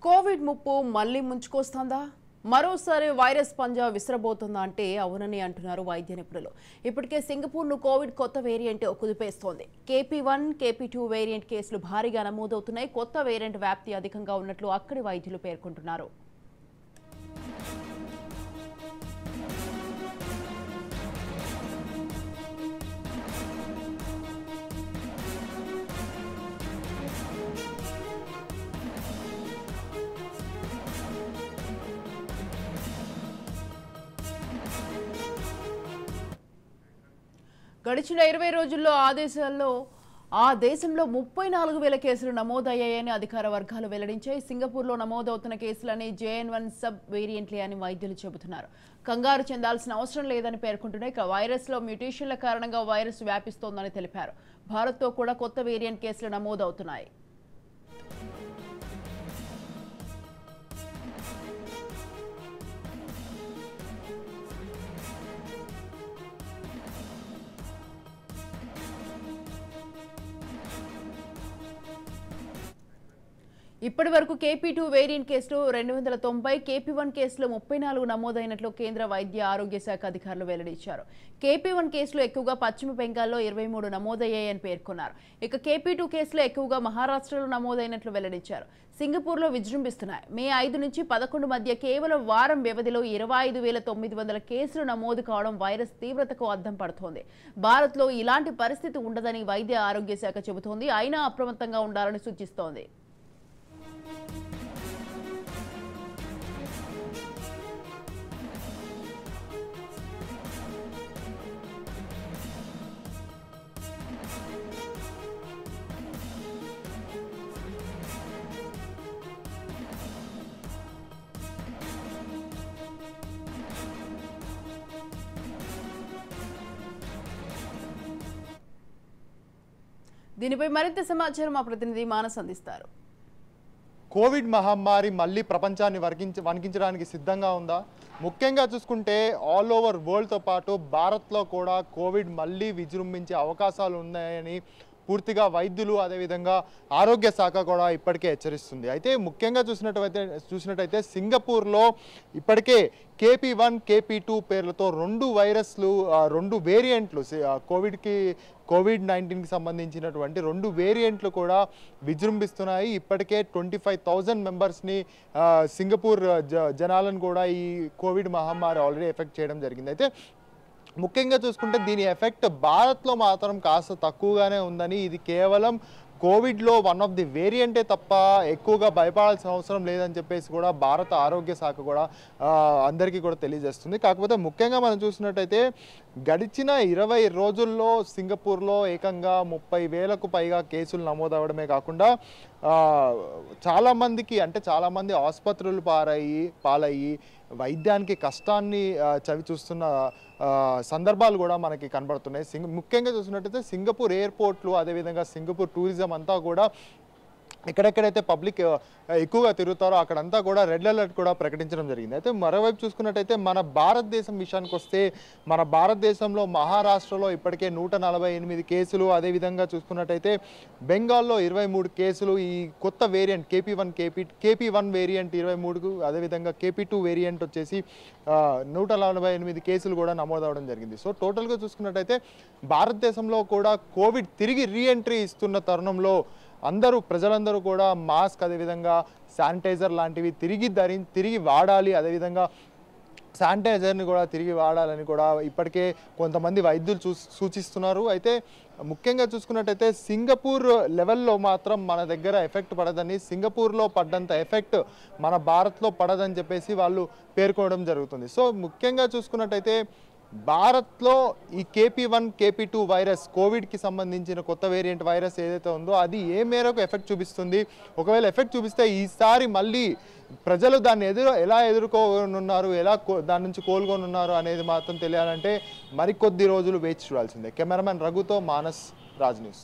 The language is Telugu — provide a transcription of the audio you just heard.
కోవిడ్ ముప్పు మళ్లీ ముంచుకొస్తుందా? మరోసారి వైరస్ పంజా విసిరబోతుందా అంటే అవునని అంటున్నారు వైద్య నిపుణులు. ఇప్పటికే సింగపూర్ను కోవిడ్ కొత్త వేరియంట్ కుదిపేస్తోంది. KP1, KP2 వేరియంట్ కేసులు భారీగా నమోదవుతున్నాయి. కొత్త వేరియంట్ వ్యాప్తి అధికంగా ఉన్నట్లు అక్కడి వైద్యులు పేర్కొంటున్నారు. గడిచిన 20 రోజుల్లో ఆ దేశంలో 34,000 కేసులు నమోదయ్యాయని అధికార వర్గాలు వెల్లడించాయి. సింగపూర్లో నమోదవుతున్న కేసులని JN1 సబ్ వేరియంట్లే అని వైద్యులు చెబుతున్నారు. కంగారు చెందాల్సిన అవసరం లేదని పేర్కొంటున్నాయి. ఇక వైరస్లో మ్యూటేషన్ల కారణంగా వైరస్ వ్యాపిస్తోందని తెలిపారు. భారత్తో కూడా కొత్త వేరియంట్ కేసులు నమోదవుతున్నాయి. ఇప్పటి వరకు KP2 వేరియంట్ కేసులు 290, KP1 కేసులు 34 నమోదైనట్లు కేంద్ర వైద్య ఆరోగ్య శాఖ అధికారులు వెల్లడించారు. KP1 కేసులు ఎక్కువగా పశ్చిమ బెంగాల్లో 23 నమోదయ్యాయని పేర్కొన్నారు. ఇక KP2 కేసులు ఎక్కువగా మహారాష్ట్రలో నమోదైనట్లు వెల్లడించారు. సింగపూర్లో విజృంభిస్తున్నాయి. మే 5 నుంచి 11 మధ్య కేవలం వారం వ్యవధిలో 25,900 కేసులు నమోదు కావడం వైరస్ తీవ్రతకు అద్దం పడుతోంది. భారత్లో ఇలాంటి పరిస్థితి ఉండదని వైద్య ఆరోగ్య శాఖ చెబుతోంది. అయినా అప్రమత్తంగా ఉండాలని సూచిస్తోంది. దీనిపై మరింత సమాచారం మా ప్రతినిధి మానస్ అందిస్తారు. కోవిడ్ మహమ్మారి మళ్ళీ ప్రపంచాన్ని వణికించడానికి సిద్ధంగా ఉందా? ముఖ్యంగా చూసుకుంటే ఆల్ ఓవర్ వరల్డ్తో పాటు భారత్లో కూడా కోవిడ్ మళ్ళీ విజృంభించే అవకాశాలు ఉన్నాయని పూర్తిగా వైద్యులు అదేవిధంగా ఆరోగ్య శాఖ కూడా ఇప్పటికే హెచ్చరిస్తుంది. అయితే ముఖ్యంగా చూసినట్టయితే సింగపూర్లో ఇప్పటికే KP1, KP2 పేర్లతో రెండు వేరియంట్లు కోవిడ్-19కి సంబంధించినటువంటి 2 వేరియంట్లు కూడా విజృంభిస్తున్నాయి. ఇప్పటికే 25,000 మెంబర్స్ని సింగపూర్ జనాలను కూడా ఈ కోవిడ్ మహమ్మారి ఆల్రెడీ ఎఫెక్ట్ చేయడం జరిగింది. అయితే ముఖ్యంగా చూసుకుంటే దీని ఎఫెక్ట్ భారత్లో మాత్రం కాస్త తక్కువగానే ఉందని, ఇది కేవలం కోవిడ్లో వన్ ఆఫ్ ది వేరియంటే తప్ప ఎక్కువగా భయపడాల్సిన అవసరం లేదని చెప్పేసి కూడా భారత ఆరోగ్య శాఖ కూడా అందరికీ కూడా తెలియజేస్తుంది. కాకపోతే ముఖ్యంగా మనం చూసినట్టయితే గడిచిన 20 రోజుల్లో సింగపూర్లో ఏకంగా 30,000కు పైగా కేసులు నమోదవడమే కాకుండా చాలామంది ఆసుపత్రులు పాలయ్యి వైద్యానికి కష్టాన్ని చవి చూస్తున్న సందర్భాలు కూడా మనకి కనబడుతున్నాయి. ముఖ్యంగా చూసినట్టయితే సింగపూర్ ఎయిర్పోర్ట్లు అదేవిధంగా సింగపూర్ టూరిజం అంతా కూడా ఎక్కడెక్కడైతే పబ్లిక్ ఎక్కువగా తిరుగుతారో అక్కడంతా కూడా రెడ్ అలర్ట్ కూడా ప్రకటించడం జరిగింది. అయితే మరోవైపు చూసుకున్నట్టయితే మన భారతదేశం విషయానికి వస్తే మన భారతదేశంలో మహారాష్ట్రలో ఇప్పటికే 148 కేసులు, అదేవిధంగా చూసుకున్నట్టయితే బెంగాల్లో 23 కేసులు, ఈ కొత్త వేరియంట్ KP1 వేరియంట్ 23, అదేవిధంగా KP2 వేరియంట్ వచ్చేసి 148 కేసులు కూడా నమోదవడం జరిగింది. సో టోటల్గా చూసుకున్నట్టయితే భారతదేశంలో కూడా కోవిడ్ తిరిగి రీఎంట్రీ ఇస్తున్న తరుణంలో ప్రజలందరూ కూడా మాస్క్ అదేవిధంగా శానిటైజర్ లాంటివి తిరిగి వాడాలి, అదేవిధంగా శానిటైజర్ని కూడా తిరిగి వాడాలని కూడా ఇప్పటికే కొంతమంది వైద్యులు సూచిస్తున్నారు. అయితే ముఖ్యంగా చూసుకున్నట్టయితే సింగపూర్ లెవెల్లో మాత్రం మన దగ్గర ఎఫెక్ట్ పడదని, సింగపూర్లో పడ్డంత ఎఫెక్ట్ మన భారత్లో పడదని చెప్పేసి వాళ్ళు పేర్కోవడం జరుగుతుంది. సో ముఖ్యంగా చూసుకున్నట్టయితే భారత్లో ఈ KP1, KP2 వైరస్ కోవిడ్కి సంబంధించిన కొత్త వేరియంట్ వైరస్ ఏదైతే ఉందో అది ఏ మేరకు ఎఫెక్ట్ చూపిస్తుంది, ఒకవేళ ఎఫెక్ట్ చూపిస్తే ఈసారి మళ్ళీ ప్రజలు దాన్ని ఎలా ఎదుర్కోనున్నారు, దాని నుంచి కోలుకోనున్నారు అనేది మాత్రం తెలియాలంటే మరికొద్ది రోజులు వేచి చూడాల్సిందే. కెమెరామెన్ రఘుతో మానస్, రాజ్ న్యూస్.